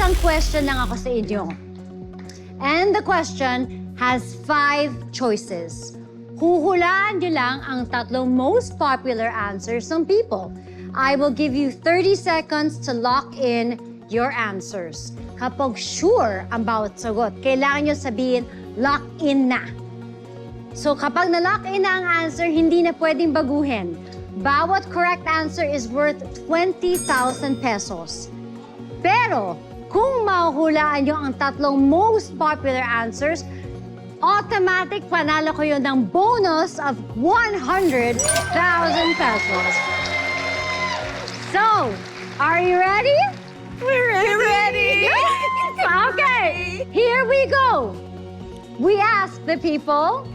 isang question lang ako sa inyo. And the question has 5 choices. Huhulaan nyo lang ang tatlong most popular answers ng people. I will give you 30 seconds to lock in your answers. Kapag sure ang bawat sagot, kailangan nyo sabihin, lock in na. So kapag na-lock in na ang answer, hindi na pwedeng baguhin. Bawat correct answer is worth 20,000 pesos. Pero kung mahuhulaan nyo ang tatlong most popular answers, automatic panalo kayo ng bonus of 100,000 pesos. So, are you ready? We're ready! Okay, here we go. We ask the people,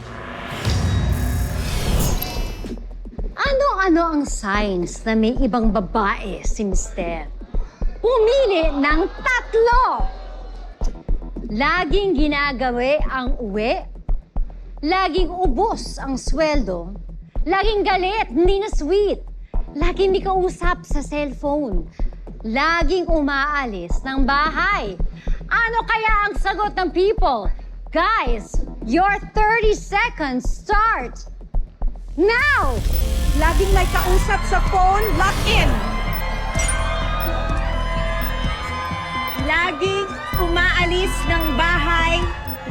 ano-ano ang signs na may ibang babae si Mister? Pumili ng 3. Laging ginagawi ang uwi. Laging ubos ang sweldo. Laging galit, hindi na sweet. Laging may kausap sa cellphone. Laging umaalis ng bahay. Ano kaya ang sagot ng people? Guys, your 30 seconds start now! Laging may kausap sa phone, lock in. Laging umaalis ng bahay,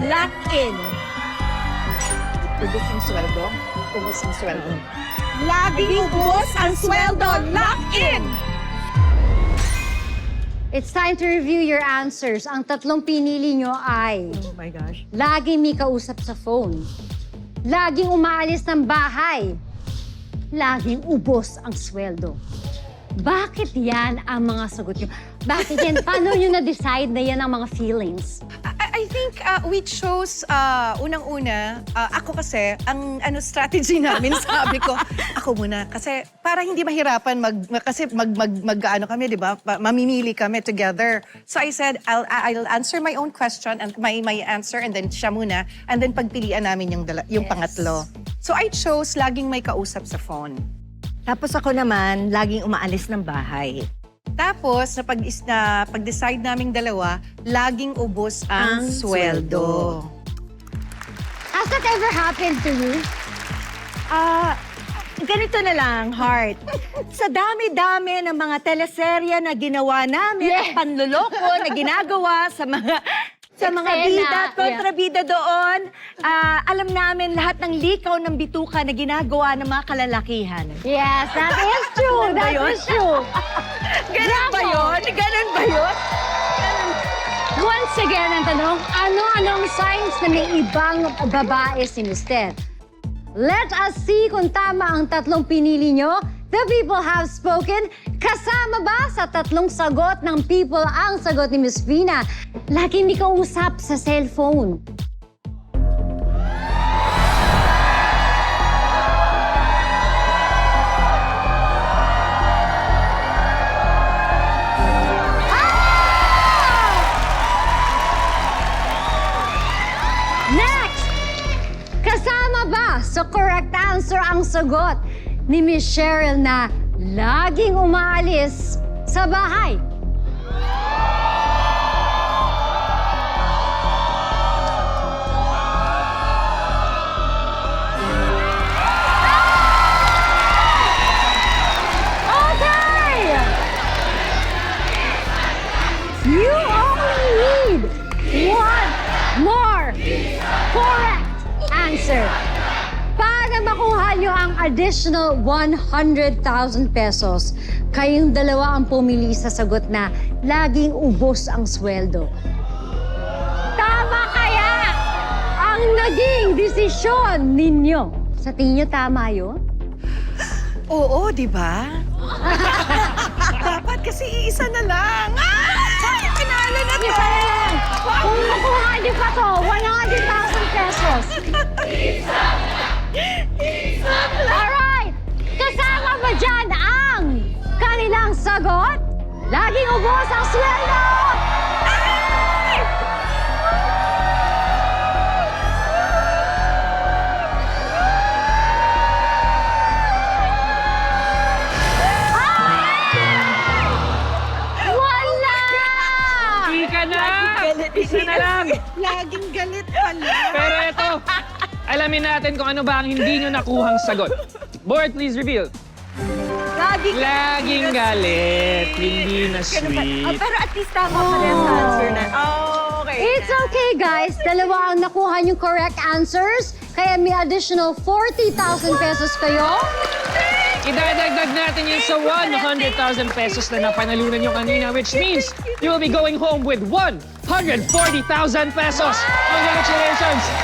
lock in. Ubus ang sweldo? Ubus ang sweldo. Laging ubus ang sweldo, lock in! It's time to review your answers. Ang tatlong pinili nyo ay Oh my gosh. laging may kausap sa phone, laging umaalis ng bahay, laging ubos ang sweldo. Bakit yan ang mga sagot nyo? Bakit yan? Paano nyo na-decide na yan ang mga feelings? I think we chose, unang-una, ako kasi, ang strategy namin, sabi ko, ako muna. Kasi para hindi mahirapan, mag-ano kami, di ba? Mamimili kami together. So I said, I'll answer my own question, and my answer, and then siya muna. And then pagpilian namin yung pangatlo. So I chose laging may kausap sa phone. Tapos ako naman, laging umaalis ng bahay. Tapos, pag-decide naming dalawa, laging ubos ang sweldo. Has that ever happened to you? Ganito na lang, Heart. Sa dami-dami ng mga teleserye na ginawa namin at panluloko na ginagawa sa mga bida at kontrabida doon, alam namin lahat ng likaw ng bituka na ginagawa ng mga kalalakihan. Yes, that is true. That is true. Ganun ba yun? Ganun ba yun? Once again, ang tanong, ano-anong signs na may ibang babae si Mister? Let us see kung tama ang tatlong pinili nyo. The people have spoken. Kasama ba sa tatlong sagot ng people ang sagot ni Miss Fina? Lagi may kausap sa cellphone. Next! Kasama ba sa correct answer ang sagot ni Miss Cheryl na laging umaalis sa bahay? Okay! You only need one more correct answer para makuha nyo ang additional 100,000 pesos. Kayong dalawa ang pumili sa sagot na laging ubos ang sweldo. Tama kaya ang naging desisyon ninyo? Sa tingin nyo tama yun? Oo, di ba? Dapat kasi iisa na lang. Ay, pinalo na to! Kung makuha nyo pa to, 100,000 pesos. Alright! Kasama ba dyan ang kanilang sagot? Laging ubos ang sweldo! Laging galit pala. Pero ito, alamin natin kung ano ba ang hindi nyo nakuhang sagot. Board, please reveal. Laging galit, hindi na sweet. Pero at least tama pa rin sa answer na. Oh, okay. It's okay, guys. Dalawa ang nakuha yung correct answers. Kaya may additional 40,000 pesos kayo. Idadagdag natin yun sa 100,000 pesos na napanalunan nyo kanina, which means you will be going home with 140,000 pesos. Congratulations!